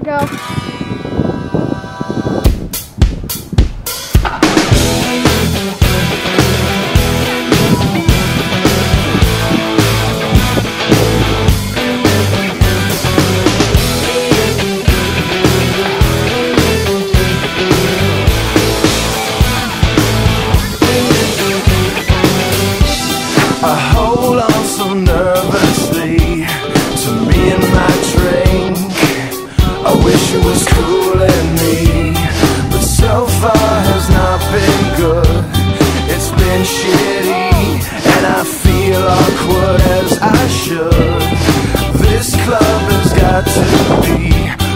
Go. I hold on so nervously to me and my drink. I wish it was cooling me, but so far has not been good. It's been shitty, and I feel awkward as I should. This club has got to be